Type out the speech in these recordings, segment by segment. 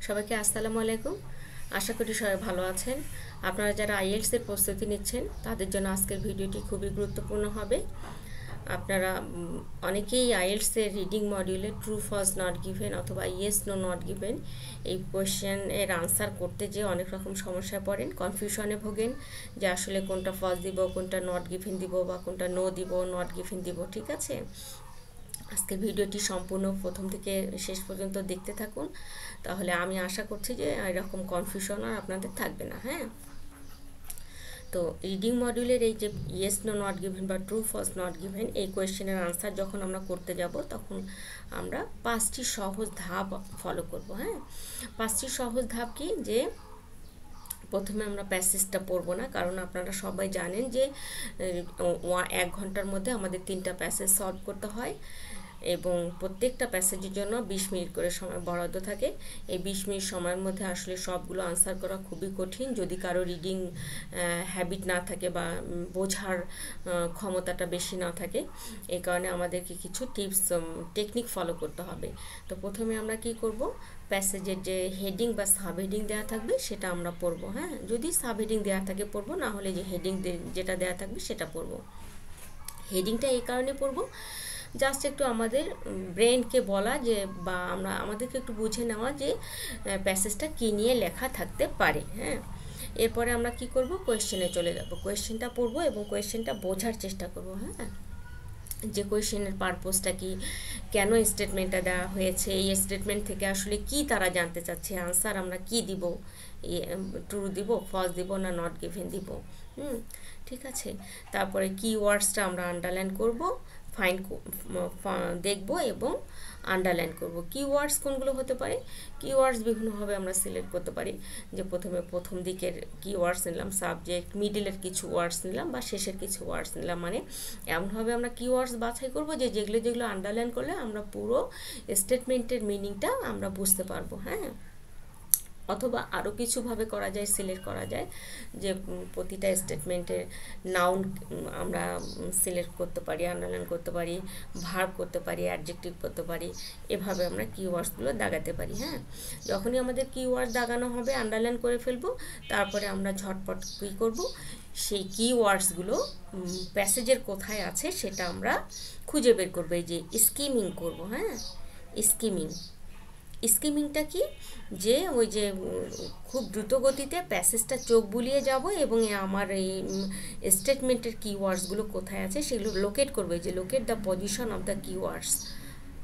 সবাইকে আসসালামু আলাইকুম। আশা করি সবাই ভালো আছেন। আপনারা যারা আইএলটিএস এর প্রস্তুতি নিচ্ছেন তাদের জন্য আজকের ভিডিওটি খুবই গুরুত্বপূর্ণ হবে। আপনারা অনেকেই আইএলটিএস এর রিডিং মডিউলে ট্রু ফলস নট গিভেন অথবা ইয়েস নো নট গিভেন এই কোয়েশ্চেনের আনসার করতে যেয়ে অনেক রকম সমস্যায় পড়েন, কনফিউশনে ভোগেন যে আসলে কোনটা ফলস দিব, কোনটা নট গিভেন দিব বা কোনটা নো দিব, নট গিভেন দিব। ঠিক আছে, আজকের ভিডিওটি সম্পূর্ণ প্রথম থেকে শেষ পর্যন্ত দেখতে থাকুন, তাহলে আমি আশা করছি যে এরকম কনফিউশন আর আপনাদের থাকবে না। হ্যাঁ, তো রিডিং মডিউলের এই যে ইয়েস নো নট গিভেন বা ট্রু ফলস নট গিভেন এই কোয়েশ্চেনের আনসার যখন আমরা করতে যাব তখন আমরা 5টি সহজ ধাপ ফলো করব। হ্যাঁ, 5টি সহজ ধাপ কি, যে প্রথমে আমরা প্যাসেজটা পড়বো না, কারণ আপনারা সবাই জানেন যে 1 ঘন্টার মধ্যে আমাদের 3টা প্যাসেজ সলভ করতে হয় এবং প্রত্যেকটা প্যাসেজের জন্য 20 মিনিট করে সময় বরাদ্দ থাকে। এই 20 মিনিট সময়ের মধ্যে আসলে সবগুলো আনসার করা খুবই কঠিন যদি কারো রিডিং হ্যাবিট না থাকে বা বোঝার ক্ষমতাটা বেশি না থাকে। এই কারণে আমাদেরকে কিছু টিপস টেকনিক ফলো করতে হবে। তো প্রথমে আমরা কি করব, প্যাসেজের যে হেডিং বা সাব হেডিং দেওয়া থাকবে সেটা আমরা পড়বো। হ্যাঁ, যদি সাব হেডিং দেওয়া থাকে পড়বো, না হলে যে হেডিং যেটা দেওয়া থাকবে সেটা পড়বো। হেডিংটা এই কারণে পড়বো, জাস্ট একটু আমাদের ব্রেনকে বলা যে বা আমাদেরকে একটু বুঝে নেওয়া যে প্যাসেজটা কী নিয়ে লেখা থাকতে পারে। হ্যাঁ, এরপরে আমরা কি করব, কোয়েশ্চেনে চলে যাব, কোয়েশ্চেনটা পড়বো এবং কোয়েশ্চেনটা বোঝার চেষ্টা করব। হ্যাঁ, যে কোয়েশ্চেনের পারপোজটা কি, কেন স্টেটমেন্টটা দেওয়া হয়েছে, এই স্টেটমেন্ট থেকে আসলে কি তারা জানতে চাচ্ছে, আনসার আমরা কি দিব, ট্রু দিব, ফলস দিব না নট গিভেন দিব। ঠিক আছে, তারপরে কিওয়ার্ডসটা আমরা আন্ডারলাইন করব, দেখব এবং আন্ডারলাইন করব। কিওয়ার্ডস কোনগুলো হতে পারে, কিওয়ার্ডস বিভিন্নভাবে আমরা সিলেক্ট করতে পারি, যে প্রথম দিকের কিওয়ার্ডস নিলাম, সাবজেক্ট, মিডিলের কিছু ওয়ার্ডস নিলাম বা শেষের কিছু ওয়ার্ডস নিলাম। মানে এমনভাবে আমরা কিওয়ার্ডস বাছাই করব যে যেগুলো আন্ডারলাইন করলে আমরা পুরো স্টেটমেন্টের মিনিংটা আমরা বুঝতে পারবো। হ্যাঁ, অথবা আরও কিছুভাবে করা যায়, সিলেক্ট করা যায় যে প্রতিটা স্টেটমেন্টের নাউন আমরা সিলেক্ট করতে পারি, আন্ডারলাইন করতে পারি, ভার্ব করতে পারি, অ্যাডজেক্টিভ করতে পারি, এভাবে আমরা কিওয়ার্ডসগুলো দাগাতে পারি। হ্যাঁ, যখনই আমাদের কিওয়ার্ড দাগানো হবে আন্ডারলাইন করে ফেলবো, তারপরে আমরা ঝটপট কী করব, সেই কিওয়ার্ডসগুলো প্যাসেজের কোথায় আছে সেটা আমরা খুঁজে বের করবো, এই যে স্কিমিং করব। হ্যাঁ, স্কিমিংটা কি, যে ওই যে খুব দ্রুত গতিতে প্যাসেজটা চোখ বুলিয়ে যাব এবং আমার এই স্টেটমেন্টের কিওয়ার্ডসগুলো কোথায় আছে সেগুলো লোকেট করবো, যে locate the position of the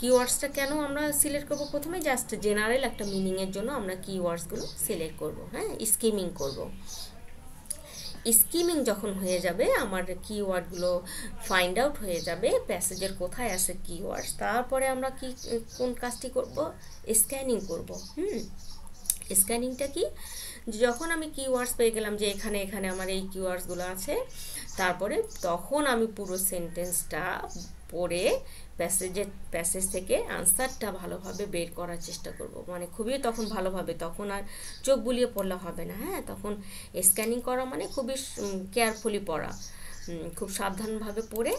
কিওয়ার্ডসটা কেন আমরা সিলেক্ট করব, প্রথমে জাস্ট জেনারেল একটা মিনিংয়ের জন্য আমরা কিওয়ার্ডসগুলো সিলেক্ট করব। হ্যাঁ, স্কিমিং করব। স্কিমিং যখন হয়ে যাবে, আমার কিওয়ার্ডগুলো ফাইন্ড আউট হয়ে যাবে প্যাসেজের কোথায় আছে কিওয়ার্ডস, তারপরে আমরা কোন কাজটি করব, স্ক্যানিং করব। স্ক্যানিংটা কি, যখন আমি কিওয়ার্ডস পেয়ে গেলাম যে এখানে আমার এই কিওয়ার্ডসগুলো আছে, তখন আমি পুরো সেন্টেন্সটা পড়ে প্যাসেজ থেকে আনসারটা ভালোভাবে বের করার চেষ্টা করব। মানে খুবই তখন ভালোভাবে, তখন আর চোখ বুলিয়ে পড়লে হবে না। হ্যাঁ, তখন স্ক্যানিং করা মানে খুবই কেয়ারফুলি পড়া, খুব সাবধানভাবে পড়ে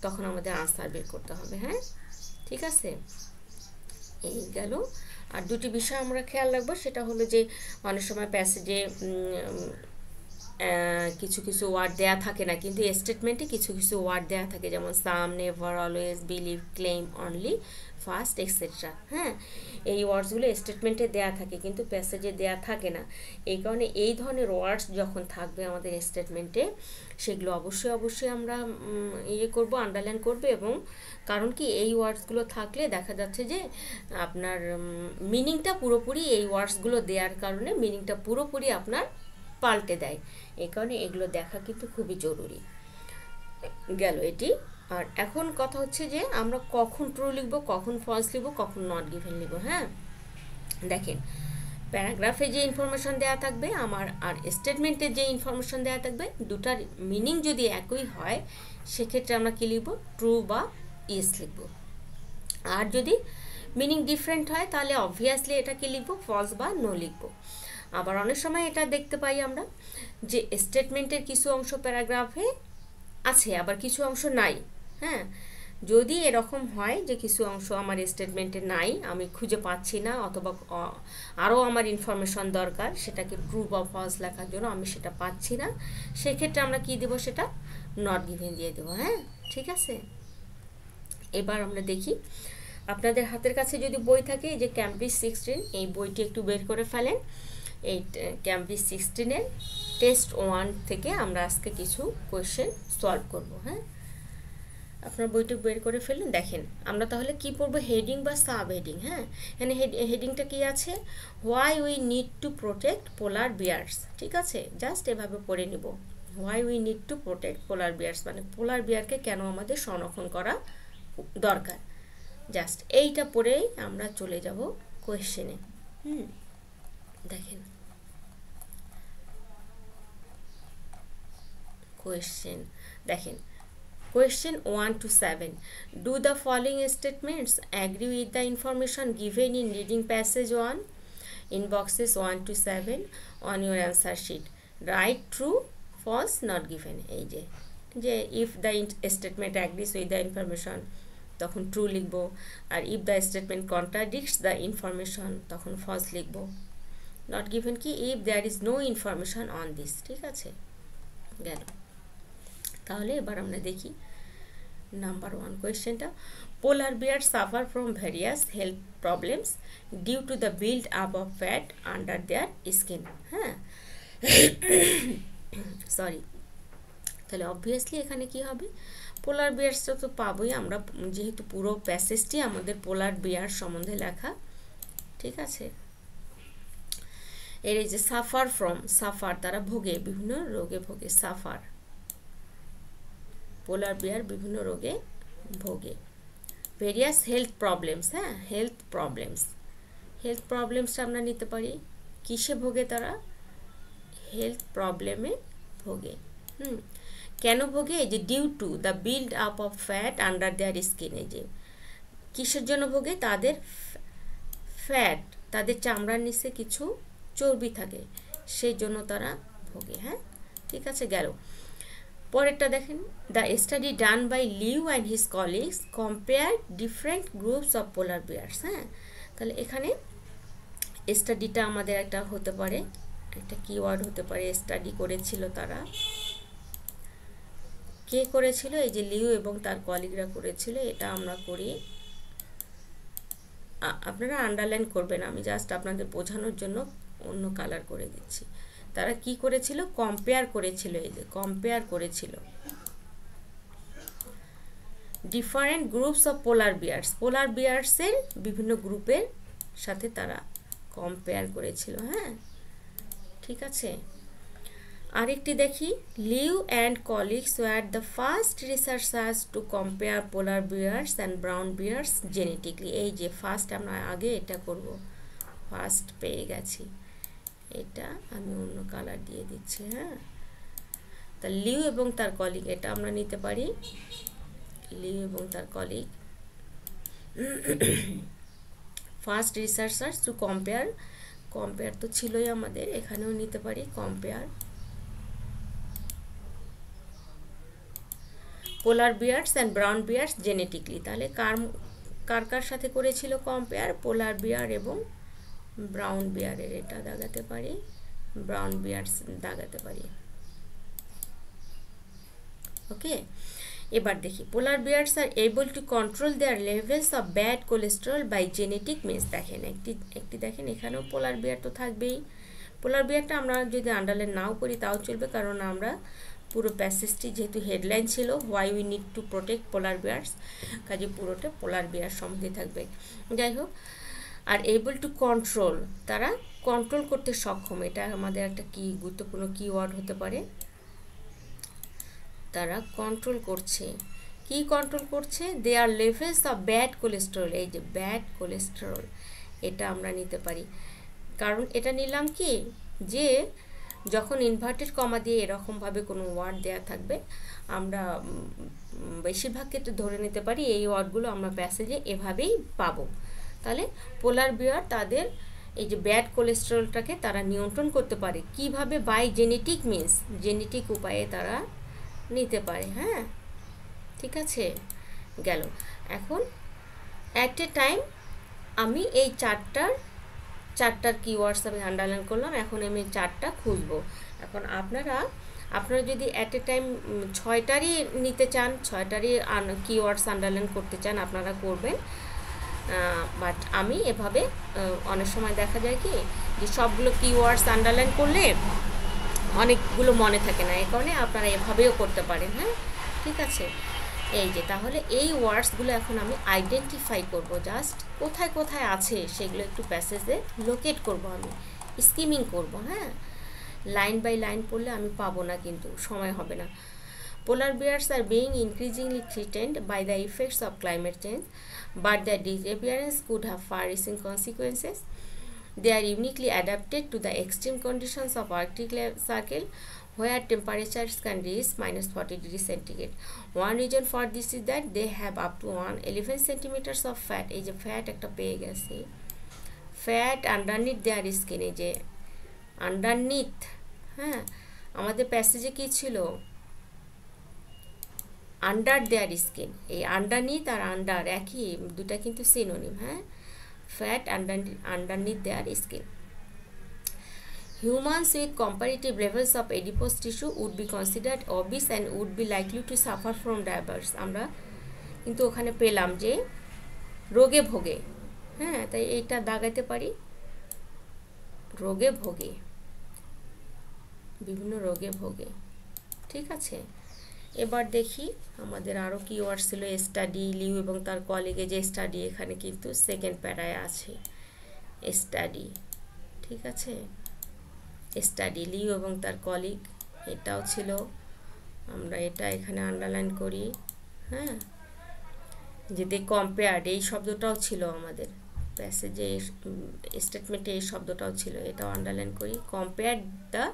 তখন আমাদের আনসার বের করতে হবে। হ্যাঁ, ঠিক আছে, এই গেল। আর দুটি বিষয় আমরা খেয়াল রাখবো, সেটা হলো যে অনেক সময় প্যাসেজে কিছু ওয়ার্ড দেয়া থাকে না, কিন্তু স্টেটমেন্টে কিছু ওয়ার্ড দেয়া থাকে, যেমন some, never, always, believe, claim, only, first, etcetera. হ্যাঁ, এই ওয়ার্ডসগুলো স্টেটমেন্টে দেয়া থাকে কিন্তু প্যাসেজে দেয়া থাকে না। এই কারণে এই ধরনের ওয়ার্ডস যখন থাকবে আমাদের স্টেটমেন্টে, সেগুলো অবশ্যই আমরা করব, আন্ডারলাইন করব। এবং কারণ কি, এই ওয়ার্ডসগুলো থাকলে দেখা যাচ্ছে যে আপনার মিনিংটা পুরোপুরি, এই ওয়ার্ডসগুলো দেওয়ার কারণে মিনিংটা পুরোপুরি আপনার পাল্টে দেয়। এই কারণে এগুলো দেখা কিন্তু খুবই জরুরি। গেল এটি। আর এখন কথা হচ্ছে যে আমরা কখন ট্রু লিখব, কখন ফলস লিখব, কখন নট গিভেন লিখব। হ্যাঁ, দেখেন, প্যারাগ্রাফে যে ইনফরমেশন দেওয়া থাকবে আর স্টেটমেন্টে যে ইনফরমেশন দেওয়া থাকবে, দুটার মিনিং যদি একই হয় সেক্ষেত্রে আমরা কি লিখব, ট্রু বা ইয়েস লিখব। আর যদি মিনিং ডিফারেন্ট হয় তাহলে অবভিয়াসলি এটা কি লিখব, ফলস বা নো লিখব। আবার অনেক সময় এটা দেখতে পাই আমরা যে স্টেটমেন্টের কিছু অংশ প্যারাগ্রাফে আছে, আবার কিছু অংশ নাই। হ্যাঁ, যদি এরকম হয় যে কিছু অংশ আমার স্টেটমেন্টে নাই, আমি খুঁজে পাচ্ছি না, অথবা আরও আমার ইনফরমেশন দরকার সেটাকে ট্রু বা ফলস লেখার জন্য, আমি সেটা পাচ্ছি না, সেক্ষেত্রে আমরা কি দেব, সেটা নট গিভেন দিয়ে দেবো। হ্যাঁ, ঠিক আছে। এবার আমরা দেখি, আপনাদের হাতের কাছে যদি বই থাকে, এই যে ক্যামব্রিজ 16, এই বইটি একটু বের করে ফেলেন। এই ক্যামব্রিজ 16-এর টেস্ট 1 থেকে আমরা আজকে কিছু কোয়েশ্চেন সলভ করব। হ্যাঁ, আপনার বইটি বের করে ফেলুন। দেখেন আমরা তাহলে কি পড়বো, হেডিং বা সাব হেডিং। হ্যাঁ, এখানে হেডিংটা কি আছে, why we need to protect polar bears. ঠিক আছে, জাস্ট এভাবে পড়ে নিব, why we need to protect polar bears, মানে পোলার বিয়ারকে কেন আমাদের সংরক্ষণ করা দরকার। জাস্ট এইটা পড়েই আমরা চলে যাব কোয়েশ্চেনে। দেখেন কোয়েশ্চেন, দেখেন Question 1 to 7. Do the following statements agree with the information given in reading passage 1 in boxes 1 to 7 on your answer sheet? Write true, false, not given. এই যে if the statement agrees with the information তখন true লিখব, আর if the statement contradicts the information তখন false লিখব। not given কি, if there is no information on this। ঠিক আছে, গেল। তাহলে এবার আমরা দেখি নাম্বার 1 কোয়েশ্চেনটা, polar bear suffer from various health problems due to the build up of fat under their skin. হ্যাঁ, সরি, তাহলে অবভিয়াসলি এখানে কি হবে, পোলার বিয়ারসটা তো পাবোই আমরা, যেহেতু পুরো প্যাসেজটি আমাদের পোলার বিয়ার সম্বন্ধে লেখা। ঠিক আছে, এর এই যে সাফার ফ্রম, সাফার তারা ভোগে, বিভিন্ন রোগে ভোগে, সাফার, পোলার বিয়ার বিভিন্ন রোগে ভোগে। ভেরিয়াস হেলথ প্রবলেমস, হ্যাঁ হেলথ প্রবলেমস, হেলথ প্রবলেমসটা আমরা নিতে পারি, কিসে ভোগে তারা, হেলথ প্রবলেমে ভোগে। কেন ভোগে, এই যে due to the build up of fat under their skin, এই যে কিসের জন্য ভোগে, তাদের ফ্যাট, তাদের চামড়ার নিচে কিছু চর্বি থাকে, সেই জন্য তারা ভোগে। হ্যাঁ, ঠিক আছে, গেল। পরেরটা দেখেন, the study done by Liu and his colleagues compare different groups of polar bears. হ্যাঁ, তাহলে এখানে স্টাডিটা আমাদের একটা হতে পারে, একটা কিওয়ার্ড হতে পারে, স্টাডি করেছিল তারা, কে করেছিল, এই যে লিউ এবং তার কলিগরা করেছিল। এটা আমরা করি, আপনারা আন্ডারলাইন করবেন, আমি জাস্ট আপনাদের বোঝানোর জন্য অন্য কালার করে দিচ্ছি। তারা কি করেছিল, কম্পেয়ার করেছিল, এই যে কম্পেয়ার করেছিল ডিফারেন্ট গ্রুপস অফ পোলার বিয়ার্স, পোলার বিয়ার্সের বিভিন্ন গ্রুপের সাথে তারা কম্পেয়ার করেছিল। হ্যাঁ, ঠিক আছে। আরেকটি দেখি, Liu and colleagues were the first researchers to compare polar bears and brown bears genetically. এই যে ফার্স্ট, আমরা আগে এটা করব, ফার্স্ট পেয়ে গেছি, এটা আমি অন্য কালার দিয়ে দিচ্ছি। হ্যাঁ, তা লিউ এবং তার কলিগ, এটা আমরা নিতে পারি, লিউ এবং তার colleague first researchers to compare, compare তো ছিলই আমাদের, এখানেও নিতে পারি compare polar bears and brown bears genetically. তাহলে কার কার সাথে করেছিল কম্পেয়ার, পোলার বিয়ার এবং ব্রাউন বিয়ারের, এটা দাগাতে পারি, ব্রাউন বিয়ার্স দাগাতে পারি। ওকে, এবার দেখি, polar bears are able to control their levels of bad cholesterol by genetic means. দেখেন একটি দেখেন, এখানেও পোলার বিয়ার তো থাকবেই। পোলার বিয়ারটা আমরা যদি আন্ডারলাইন নাও করি তাও চলবে, কারণ আমরা পুরো প্যাসেজটি যেহেতু হেডলাইন ছিল why we need to protect polar bears, কাজে পুরোটা পোলার বিয়ার সম্বন্ধে থাকবে। যাই হোক, আর এবল টু কন্ট্রোল, তারা কন্ট্রোল করতে সক্ষম, এটা আমাদের একটা কি গুরুত্বপূর্ণ কিওয়ার্ড হতে পারে। তারা কন্ট্রোল করছে, কি কন্ট্রোল করছে, দেয়ার লেভেলস অফ ব্যাড কোলেস্টেরল, এই যে ব্যাড কোলেস্টেরল, এটা আমরা নিতে পারি। কারণ এটা নিলাম কি, যে যখন ইনভার্টেড কমা দিয়ে এরকমভাবে কোনো ওয়ার্ড দেয়া থাকবে, আমরা বেশিরভাগ ক্ষেত্রে ধরে নিতে পারি এই ওয়ার্ডগুলো আমরা প্যাসেজে এভাবেই পাবো। তাহলে পোলার বিয়ার তাদের এই যে ব্যাড কোলেস্টেরলটাকে তারা নিয়ন্ত্রণ করতে পারে, কিভাবে, বাই জেনেটিক মিনস, জেনেটিক উপায়ে তারা নিতে পারে। হ্যাঁ, ঠিক আছে, গেল। এখন অ্যাট এ টাইম আমি এই চারটার কিওয়ার্ডস আমি আন্ডারলাইন করলাম। এখন আমি চারটা খুঁজবো। এখন আপনারা যদি অ্যাট এ টাইম 6টারই নিতে চান, 6টারই কিওয়ার্ডস আন্ডারলাইন করতে চান, আপনারা করবেন। বাট আমি এভাবে অনেক সময় দেখা যায় কি যে সবগুলো কিওয়ার্ডস আন্ডারলাইন করলে অনেকগুলো মনে থাকে না, এই কারণে আপনারা এভাবেও করতে পারেন। হ্যাঁ, ঠিক আছে। এই যে তাহলে এই ওয়ার্ডসগুলো এখন আমি আইডেন্টিফাই করব, জাস্ট কোথায় কোথায় আছে সেগুলো একটু প্যাসেজে লোকেট করব, আমি স্কিমিং করব। হ্যাঁ, লাইন বাই লাইন পড়লে আমি পাবো না, কিন্তু সময় হবে না। Polar bears are being increasingly threatened by the effects of climate change, but their disappearance could have far-reaching consequences. They are uniquely adapted to the extreme conditions of Arctic Circle, where temperatures can reach -40 degrees centigrade. One reason for this is that they have up to 11 centimeters of fat. এই যে fat একটা পেয়ে গেছি, fat underneath দেয়ার skin. এই যে underneath, হ্যাঁ, আমাদের প্যাসেজে কি ছিল? Under their skin. এই আন্ডারনিথ আর আন্ডার একই, দুটা কিন্তু সিনোনিম। হ্যাঁ, fat underneath their skin. Humans with comparative levels of adipose tissue would be considered obese and would be likely to suffer from diabetes. আমরা কিন্তু ওখানে পেলাম যে রোগে ভোগে। হ্যাঁ, তাই এইটা দাগাইতে পারি, রোগে ভোগে, বিভিন্ন রোগে ভোগে। ঠিক আছে, এবার দেখি আমাদের আরও কিওয়ার্ড ছিল। স্টাডি, লিউ এবং তার কলিগে যে স্টাডি, এখানে কিন্তু সেকেন্ড প্যারায় আছে স্টাডি। ঠিক আছে, স্টাডি, লিউ এবং তার কলিগ, এটাও ছিল। আমরা এটা এখানে আন্ডারলাইন করি। হ্যাঁ, যে দে কম্পেয়ার্ড, এই শব্দটাও ছিল আমাদের প্যাসেজে, স্টেটমেন্টে এই শব্দটাও ছিল, এটাও আন্ডারলাইন করি। Compare the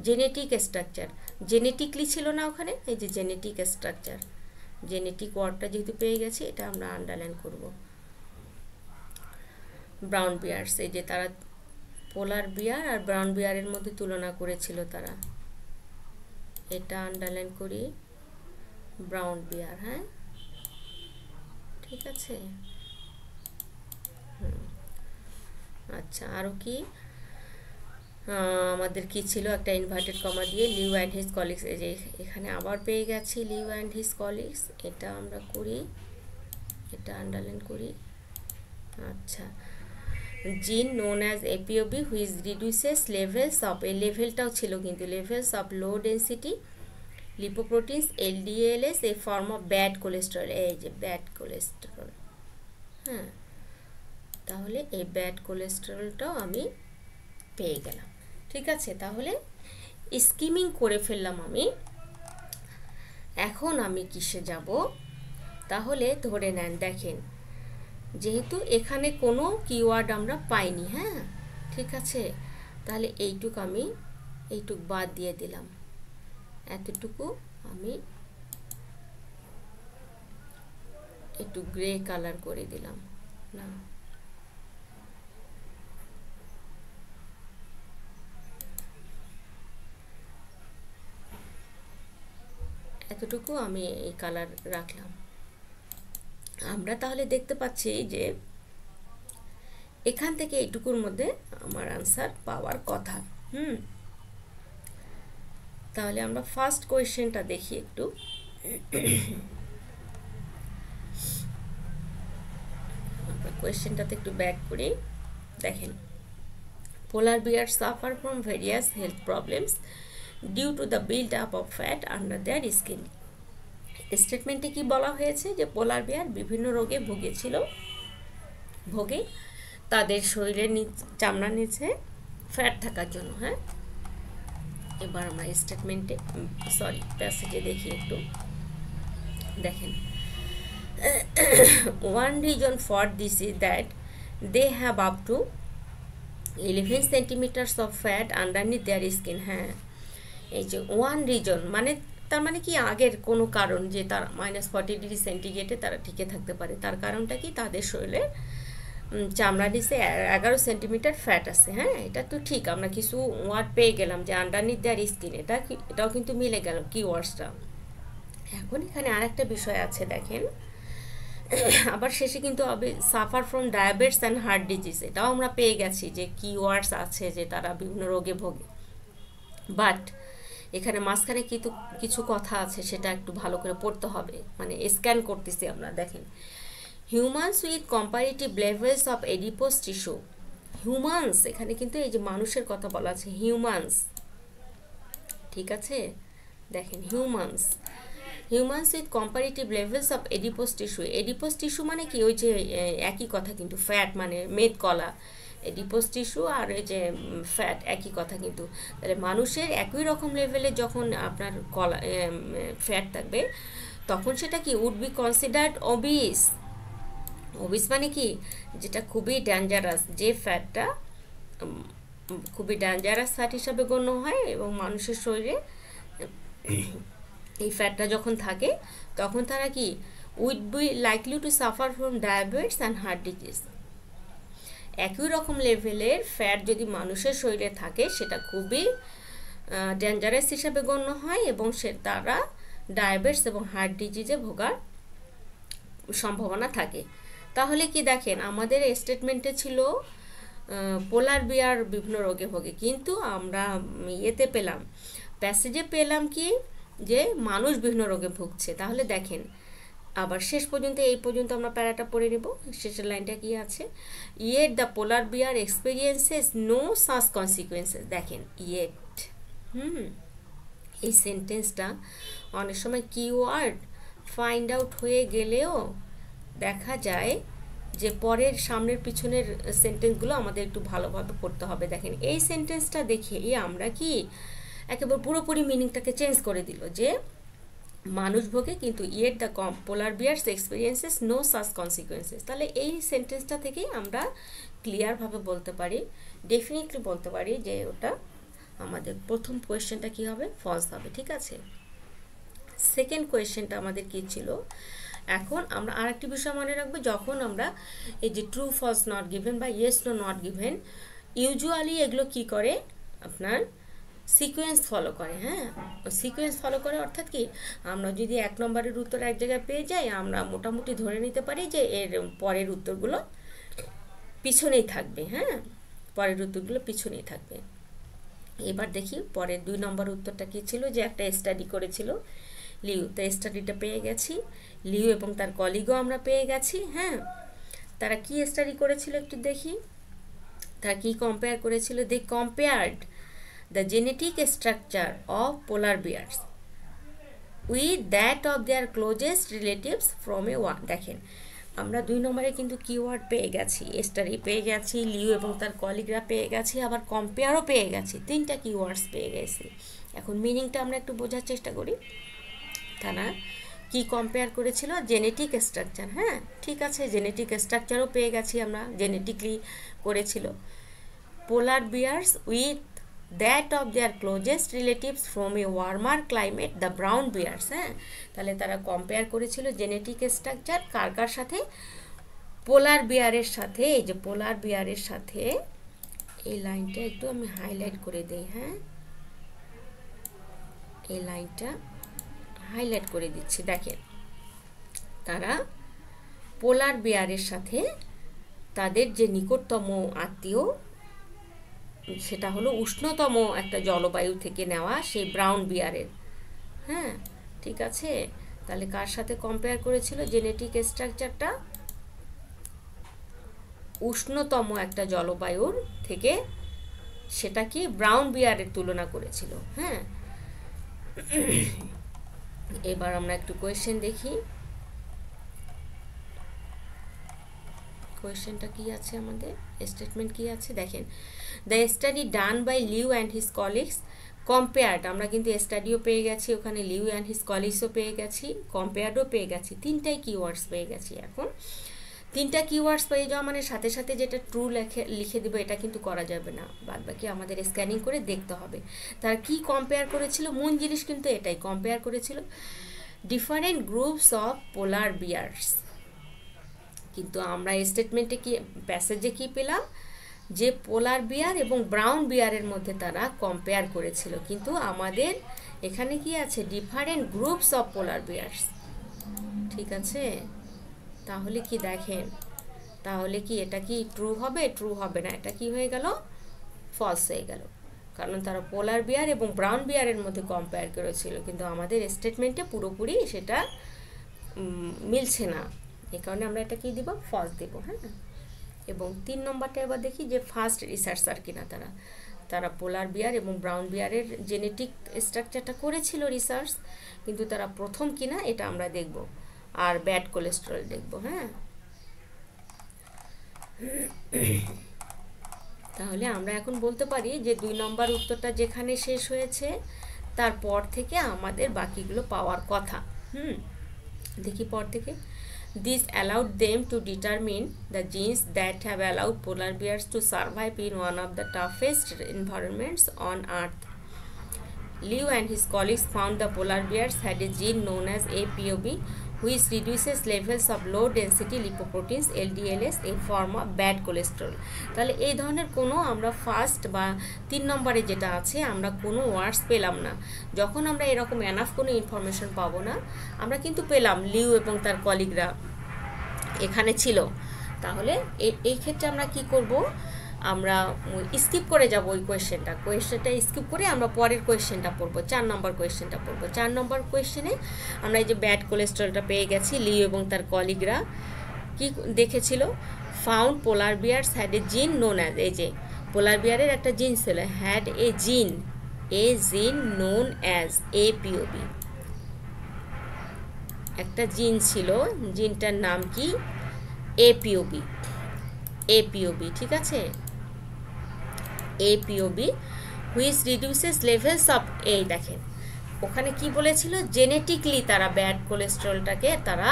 genetic structure, genetically ছিল না ওখানে, এই যে জেনেটিক স্ট্রাকচার, জেনেটিক ওয়ার্ডটা যেহেতু পেয়ে গেছি, এটা আমরা আন্ডারলাইন করব। ব্রাউন বিয়ার্স, এই যে তারা পোলার বিয়ার আর ব্রাউন বিয়ারের মধ্যে তুলনা করেছিল তারা, এটা আন্ডারলাইন করি, ব্রাউন বিয়ার। হ্যাঁ, ঠিক আছে। আচ্ছা, আরও কি আমাদের কি ছিল? একটা ইনভার্টেড কমা দিয়ে লিউ অ্যান্ড হিজ কলিগস, এই যে এখানে আবার পেয়ে গেছি লিউ অ্যান্ড হিজ কলিগস, এটা আমরা করি, এটা আন্ডারলাইন করি। আচ্ছা, gene known as APOB which reduces levels of, এই লেভেলটাও ছিল কিন্তু, levels of low density lipoproteins LDLs, a form of bad cholesterol, এই যে ব্যাড কোলেস্টেরল। হ্যাঁ, তাহলে এই ব্যাড কোলেস্টেরলটাও আমি পেয়ে গেলাম। ঠিক আছে, তাহলে স্কিমিং করে ফেললাম আমি। এখন আমি কিসে যাব? তাহলে ধরে নেন, দেখেন, যেহেতু এখানে কোনো কিওয়ার্ড আমরা পাইনি, হ্যাঁ, ঠিক আছে, তাহলে এইটুক বাদ দিয়ে দিলাম, এতটুকু আমি একটু গ্রে কালার করে দিলাম। না, এতটুকু আমি এই কালার রাখলাম। আমরা তাহলে দেখতে পাচ্ছি যে এখান থেকে এইটুকুর মধ্যে আমার আনসার পাওয়ার কথা। তাহলে আমরা ফার্স্ট কোয়েশ্চেনটা দেখি একটু। কোয়েশ্চেনটাতে একটু ব্যাক করি। দেখেন, polar bear suffer from various health problems due to the build up of fat under their skin. স্টেটমেন্টে কি বলা হয়েছে? যে পোলার বিয়ার বিভিন্ন রোগে ভোগে তাদের শরীরের চামড়ার নিচে ফ্যাট থাকার জন্য। হ্যাঁ, এবার আমরা স্টেটমেন্টে প্যাসেজে দেখি একটু। দেখেন, one reason for this is that they have up to 11 centimeters of fat underneath their skin. হ্যাঁ, এই যে ওয়ান রিজন মানে, তার মানে কি আগের কোনো কারণ যে তার -40 ডিগ্রি সেন্টিগ্রেডে তারা টিকে থাকতে পারে, তার কারণটা কি? তাদের শরীরে চামড়া নিচে 11 সেন্টিমিটার ফ্যাট আছে। হ্যাঁ, এটা তো ঠিক, আমরা কিছু ওয়ার্ড পেয়ে গেলাম যে আন্ডারনিথ দেয়ার স্কিন, এটাও কিন্তু মিলে গেল কি ওয়ার্ডসটা। এখন এখানে আরেকটা বিষয় আছে, দেখেন, আবার শেষে কিন্তু হবে suffer from diabetes and heart disease, এটাও আমরা পেয়ে গেছি যে কিওয়ার্ডস আছে যে তারা বিভিন্ন রোগে ভোগে। বাট এখানে মাঝখানে কিন্তু কিছু কথা আছে, সেটা একটু ভালো করে পড়তে হবে, মানে স্ক্যান করতেছি আমরা। দেখেন, humans with comparative levels of adipose tissue. Humans, এখানে কিন্তু এই যে মানুষের কথা বলা আছে, হিউম্যানস, ঠিক আছে। দেখেন, humans with comparative levels of adipose tissue. Adipose tissue মানে কি, ওই যে একই কথা কিন্তু, ফ্যাট মানে মেদ কলা, এডিপোস টিস্যু আর এই যে ফ্যাট একই কথা কিন্তু। তাহলে মানুষের একই রকম লেভেলে যখন আপনার কলা ফ্যাট থাকবে, তখন সেটা কি would be considered obese. Obese মানে কি, যেটা খুবই ডেঞ্জারাস, যে ফ্যাটটা খুবই ডেঞ্জারাস ফ্যাট হিসাবে গণ্য হয়, এবং মানুষের শরীরে এই ফ্যাটটা যখন থাকে তখন তারা কি would be likely to suffer from diabetes and heart disease. একই রকম লেভেলের ফ্যাট যদি মানুষের শরীরে থাকে, সেটা খুবই ডেঞ্জারাস হিসাবে গণ্য হয়, এবং তারা ডায়াবেটিস এবং হার্ট ডিজিজে ভোগার সম্ভাবনা থাকে। তাহলে কি দেখেন, আমাদের স্টেটমেন্টে ছিল পোলার বিয়ার বিভিন্ন রোগে ভোগে, কিন্তু আমরা ইয়েতে পেলাম, প্যাসেজে পেলাম কি যে মানুষ বিভিন্ন রোগে ভুগছে। তাহলে দেখেন, আবার শেষ পর্যন্ত, এই পর্যন্ত আমরা প্যারাটা পড়ে নিব। শেষের লাইনটা কি আছে, yet the polar bear experiences no such consequences. দেখেন, ইয়েট, এই সেন্টেন্সটা অনেক সময় কিওয়ার্ড ফাইন্ড আউট হয়ে গেলেও দেখা যায় যে পরের সামনের পিছনের সেন্টেন্সগুলো আমাদের একটু ভালোভাবে পড়তে হবে। দেখেন, এই সেন্টেন্সটা দেখে আমরা কি একেবারে পুরোপুরি মিনিংটাকে চেঞ্জ করে দিল, যে মানুষ ভোগে কিন্তু yet the polar bears experiences no such consequences. তাহলে এই সেন্টেন্সটা থেকেই আমরা ক্লিয়ারভাবে বলতে পারি, ডেফিনেটলি বলতে পারি যে ওটা আমাদের প্রথম কোয়েশ্চেনটা কি হবে, ফলস হবে, ঠিক আছে। সেকেন্ড কোয়েশ্চেনটা আমাদের কি ছিল, এখন আমরা আরেকটি বিষয় মনে রাখবো, যখন আমরা এই যে ট্রু ফলস নট গিভেন বা yes no not given, usually এগুলো কি করে, আপনার সিকোয়েন্স ফলো করে। হ্যাঁ, সিকোয়েন্স ফলো করে অর্থাৎ কি, আমরা যদি 1 নম্বরের উত্তর এক জায়গায় পেয়ে যাই, আমরা মোটামুটি ধরে নিতে পারি যে এর পরের উত্তরগুলো পিছনেই থাকবে। হ্যাঁ, পরের উত্তরগুলো পিছনেই থাকবে। এবার দেখি পরের 2 নম্বর উত্তরটা কি ছিল, যে একটা স্টাডি করেছিল লিউ, তো স্টাডিটা পেয়ে গেছি। লিউ এবং তার কলিগও আমরা পেয়ে গেছি। হ্যাঁ, তারা কি স্টাডি করেছিল একটু দেখি, তারা কি কম্পেয়ার করেছিল, দে compared the genetic structure of polar bears with that of their closest relatives from a one. দেখেন, আমরা 2 নম্বরে কিন্তু কিওয়ার্ড পেয়ে গেছি, স্টাডি পেয়ে গেছি, লিউ এবং তার কলিগরা পেয়ে গেছি, আবার কম্পেয়ারও পেয়ে গেছি, 3টা কিওয়ার্ডস পেয়ে গেছি। এখন মিনিংটা আমরা একটু বোঝার চেষ্টা করি। তারা কি কম্পেয়ার করেছিল, জেনেটিক স্ট্রাকচার। হ্যাঁ, ঠিক আছে, জেনেটিক স্ট্রাকচারও পেয়ে গেছি আমরা, জেনেটিকলি করেছিল। পোলার বিয়ার্স with that of their closest relatives from a warmer climate, the brown bears। হ্যাঁ, তাহলে তারা কম্পেয়ার করেছিল জেনেটিক স্ট্রাকচার কার কার সাথে, পোলার বিয়ারের সাথে। এই যে পোলার বিয়ারের সাথে, এই লাইনটা একটু আমি হাইলাইট করে দেই। হ্যাঁ, এই লাইনটা হাইলাইট করে দিচ্ছি। দেখেন, তারা পোলার বিয়ারের সাথে তাদের যে নিকটতম আত্মীয়, সেটা হলো উষ্ণতম একটা জলবায়ু থেকে নেওয়া সেই ব্রাউন বিয়ারের। হ্যাঁ, ঠিক আছে, তাহলে কার সাথে কম্পেয়ার করেছিল, জেনেটিক স্ট্রাকচারটা উষ্ণতম একটা জলবায়ুর থেকে, সেটা কি ব্রাউন বিয়ারের তুলনা করেছিল। হ্যাঁ, এবার আমরা একটু কোয়েশ্চেন দেখি, কোয়েশ্চেনটা কি আছে, আমাদের স্টেটমেন্ট কি আছে। দেখেন, the study done by Liu and his colleagues compared, আমরা কিন্তু স্টাডিও পেয়ে গেছি, ওখানে লিউ অ্যান্ড হিজ কলিগসও পেয়ে গেছি, কম্পেয়ার্ডও পেয়ে গেছি, 3টাই কিওয়ার্ডস পেয়ে গেছি। এখন 3টা কিওয়ার্ডস পেয়ে যাওয়া মানে সাথে সাথে যেটা ট্রু লিখে দেবো, এটা কিন্তু করা যাবে না, বাদ বাকি আমাদের স্ক্যানিং করে দেখতে হবে তার কি কম্পেয়ার করেছিল। মূল জিনিস কিন্তু এটাই, কম্পেয়ার করেছিল ডিফারেন্ট গ্রুপস অফ পোলার বিয়ার্স। কিন্তু আমরা স্টেটমেন্টে কি, প্যাসেজে কি পেলাম, যে পোলার বিয়ার এবং ব্রাউন বিয়ারের মধ্যে তারা কম্পেয়ার করেছিল, কিন্তু আমাদের এখানে কি আছে, different groups of polar bears. ঠিক আছে, তাহলে কি দেখেন, তাহলে কি এটা কি ট্রু হবে? ট্রু হবে না, এটা কি হয়ে গেল? ফলস হয়ে গেল, কারণ তারা পোলার বিয়ার এবং ব্রাউন বিয়ারের মধ্যে কম্পেয়ার করেছিল, কিন্তু আমাদের স্টেটমেন্টে পুরোপুরি সেটা মিলছে না, এই কারণে আমরা এটা কি দিব? ফলস দেব। হ্যাঁ, এবং 3 নম্বরটা এবার দেখি যে ফার্স্ট রিসার্চার কিনা তারা তারা পোলার বিয়ার এবং ব্রাউন বিয়ারের জেনেটিক স্ট্রাকচারটা করেছিল রিসার্চ, কিন্তু তারা প্রথম কিনা এটা আমরা দেখব, আর ব্যাড কোলেস্টেরল দেখব। হ্যাঁ, তাহলে আমরা এখন বলতে পারি যে 2 নম্বর উত্তরটা যেখানে শেষ হয়েছে তারপর থেকে আমাদের বাকিগুলো পাওয়ার কথা। দেখি পর থেকে। This allowed them to determine the genes that have allowed polar bears to survive in one of the toughest environments on Earth. Liu and his colleagues found the polar bears had a gene known as APOB, which reduces levels of low density lipoproteins LDLs, a form of bad cholesterol. তাহলে এই ধরনের কোনো আমরা first বা 3 নম্বরে যেটা আছে আমরা কোনো ওয়ার্ডস পেলাম না। যখন আমরা এরকম এনাফ কোনো ইনফরমেশন পাবো না, আমরা কিন্তু পেলাম লিউ এবং তার কলিগরা এখানে ছিল, তাহলে এই ক্ষেত্রে আমরা কি করব? আমরা স্কিপ করে যাব ওই কোয়েশ্চেনটা স্কিপ করে আমরা পরের কোয়েশ্চেনটা পড়বো, 4 নম্বর কোয়েশ্চেনটা পড়বো। 4 নম্বর কোয়েশ্চেনে আমরা এই যে ব্যাড কোলেস্টেরলটা পেয়ে গেছি, লিও এবং তার কলিগরা কি দেখেছিল? Found polar viewers had a জিন নোন অ্যাজ, এই যে পোলার বিয়ারের একটা জিন ছিল, হ্যাড এ জিন নোন অ্যাজ APOB, একটা জিন ছিল, জিনটার নাম কি? APOB, ঠিক আছে, APOB which reduces levels of, এই দেখেন ওখানে কি বলেছিল? জেনেটিকলি তারা ব্যাড কোলেস্টেরলটাকে তারা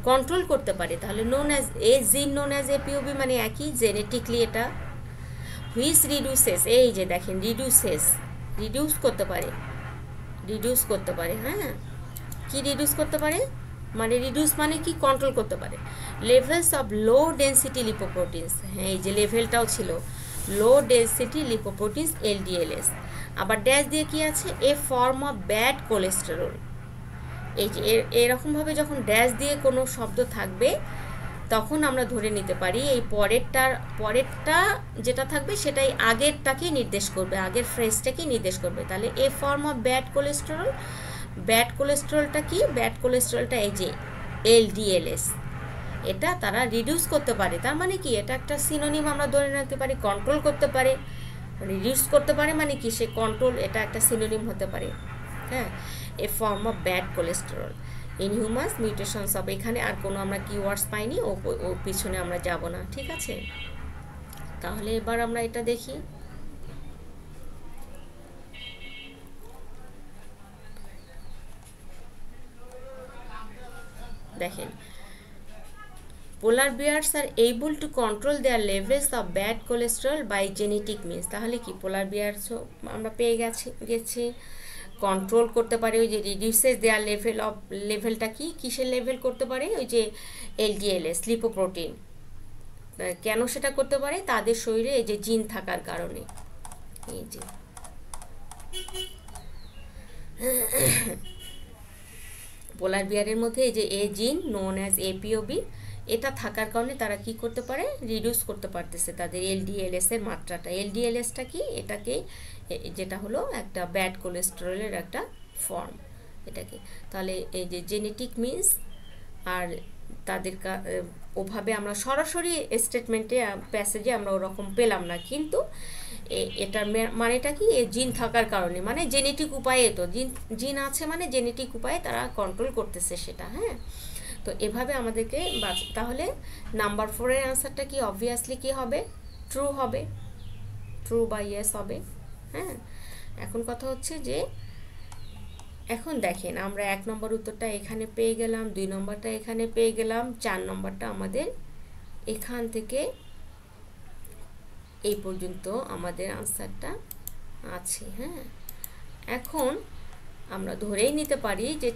কন্ট্রোল করতে পারে, তাহলে নোন অ্যাজ জিন নোন অ্যাজ APOB মানে একই, জেনেটিকলি এটা which reduces, এই যে দেখেন রিডিউস করতে পারে। হ্যাঁ, কি রিডিউস করতে পারে? মানে রিডিউস মানে কি? কন্ট্রোল করতে পারে লেভেলস অফ লো ডেন্সিটি লিপোপ্রোটিনস। হ্যাঁ, এই যে লেভেলটাও ছিল লো ডেন্সিটি লিপোপ্রোটিনস LDLs, আবার ড্যাশ দিয়ে কি আছে? এ ফর্ম অফ ব্যাড কোলেস্টেরল। এই যে এরকমভাবে যখন ড্যাশ দিয়ে কোনো শব্দ থাকবে তখন আমরা ধরে নিতে পারি এই পরেরটা যেটা থাকবে সেটাই আগেরটাকে নির্দেশ করবে, আগের ফ্রেজটাকে নির্দেশ করবে। তাহলে a form of bad cholesterol, bad কোলেস্টেরলটা কি? ব্যাড কোলেস্টেরলটা এই যে LDLs, এটা তারা রিডিউস করতে পারে। তার মানে কি? এটা একটা সিনোনিম আমরা ধরে নিতে পারি, কন্ট্রোল করতে পারে। রিডিউস করতে পারে মানে কি? সে কন্ট্রোল, এটা একটা সিনোনিম হতে পারে। হ্যাঁ, a form of bad cholesterol in humans mutations of, এখানে আর কোনো আমরা কিওয়ার্ডস পাইনি, ও পিছনে আমরা যাব না, ঠিক আছে। তাহলে এবার আমরা এটা দেখি। দেখেন, polar bears are able to control their levels of bad cholesterol by genetic means. তাহলে কি? পোলার বিয়ার্সও আমরা পেয়ে গেছি কন্ট্রোল করতে পারে, ওই যে রিডিউসেস দেয়ার লেভেলটা কি? কিসের লেভেল করতে পারে? ওই যে LDLs লিপোপ্রোটিন। কেন সেটা করতে পারে? তাদের শরীরে এই যে জিন থাকার কারণে, এই যে পোলার বিয়ারের মধ্যে এই যে এ জিন নোন অ্যাজ APOB, এটা থাকার কারণে তারা কি করতে পারে? রিডিউস করতে পারতেছে তাদের LDLs এর মাত্রাটা। LDLsটা কি? এটাকে, যেটা হলো একটা ব্যাড কোলেস্টেরলের একটা ফর্ম এটাকে। তাহলে এই যে জেনেটিক মিনস, আর তাদের ওভাবে আমরা সরাসরি স্টেটমেন্টে প্যাসেজে আমরা ওরকম পেলাম না, কিন্তু এটার মানেটা কি? এই জিন থাকার কারণে, মানে জেনেটিক উপায়ে, তো জিন আছে মানে জেনেটিক উপায়ে তারা কন্ট্রোল করতেছে সেটা। হ্যাঁ, তো এভাবে আমাদেরকে তাহলে নাম্বার 4-এর অ্যান্সারটা কি? অবভিয়াসলি কি হবে? ট্রু হবে, ট্রু বা ইয়েস হবে। হ্যাঁ, এখন কথা হচ্ছে যে এখন দেখেন আমরা 1 নম্বর উত্তরটা এখানে পেয়ে গেলাম, 2 নম্বরটা এখানে পেয়ে গেলাম, 4 নম্বরটা আমাদের এখান থেকে এই পর্যন্ত আমাদের আনসারটা আছে। হ্যাঁ, এখন আমরা ধরেই নিতে পারি যে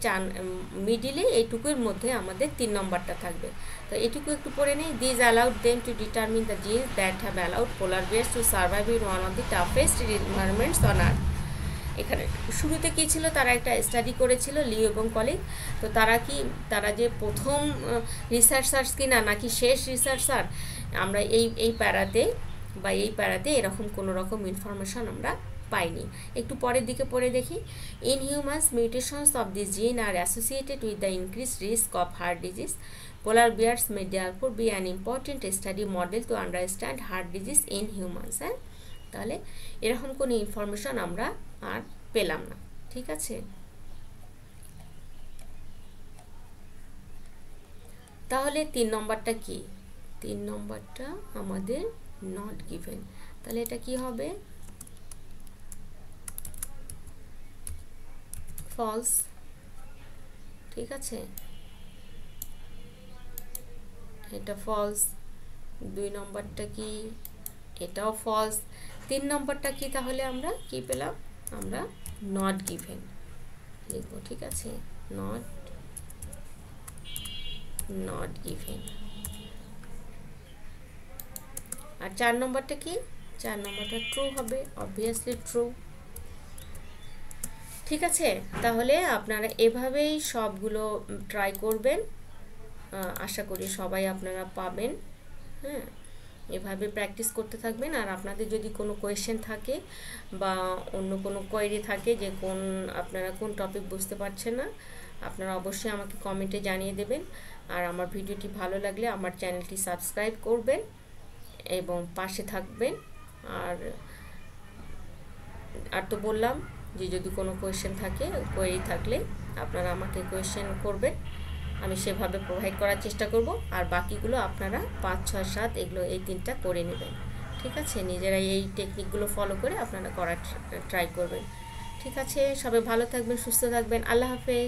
মিডিলে এইটুকুর মধ্যে আমাদের 3 নম্বরটা থাকবে। তো এইটুকু একটু পড়ে নেই। This allowed them to determine the genes that have allowed polar bears to survive in one of the toughest environments on earth. এখানে শুরুতে কী ছিল, তারা একটা স্টাডি করেছিল লিও এবং কলিগ। তো তারা যে প্রথম রিসার্চার্স কিনা নাকি শেষ রিসার্চার, আমরা এই প্যারাতে এরকম কোনো রকম ইনফরমেশন আমরা পাইনি। একটু পরের দিকে পড়ে দেখি। In humans mutations of this gene are associated with the increase risk of heart disease. Polar bears may therefore be an important study model to understand heart disease in humans. হ্যাঁ, তাহলে এরকম কোনো ইনফরমেশন আমরা আর পেলাম না। ঠিক আছে, তাহলে 3 নম্বরটা কি? 3 নম্বরটা আমাদের নট গিভেন। তাহলে এটা কি হবে? ফলস। ঠিক আছে, এটা ফলস। 2 নম্বরটা কি? এটাও ফলস। 3 নম্বরটা কি? তাহলে আমরা কি পেলাম? আমরা নট গিভেন লিখব। ঠিক আছে, নট গিভেন। আর 4 নম্বরটা কি? 4 নম্বরটা ট্রু হবে, অবভিয়াসলি ট্রু। ঠিক আছে, তাহলে আপনারা এভাবেই সবগুলো ট্রাই করবেন। আশা করি সবাই আপনারা পাবেন। হ্যাঁ, এভাবে প্র্যাকটিস করতে থাকবেন। আর আপনাদের যদি কোনো কোয়েশ্চেন থাকে বা অন্য কোনো কোয়েরি থাকে যে আপনারা কোন টপিক বুঝতে পারছেন না, আপনারা অবশ্যই আমাকে কমেন্টে জানিয়ে দেবেন। আর আমার ভিডিওটি ভালো লাগলে আমার চ্যানেলটি সাবস্ক্রাইব করবেন এবং পাশে থাকবেন। আর তো বললাম যে যদি কোনো কোয়েশ্চেন থাকে, কোয়েরি থাকলে আপনারা আমাকে কোয়েশ্চেন করবেন, আমি সেভাবে প্রোভাইড করার চেষ্টা করব। আর বাকিগুলো আপনারা 5, 6, 7 এগুলো এই 3টা করে নেবেন। ঠিক আছে, নিজেরাই এই টেকনিকগুলো ফলো করে আপনারা করার ট্রাই করবেন। ঠিক আছে, সবাই ভালো থাকবেন, সুস্থ থাকবেন। আল্লাহ হাফেজ।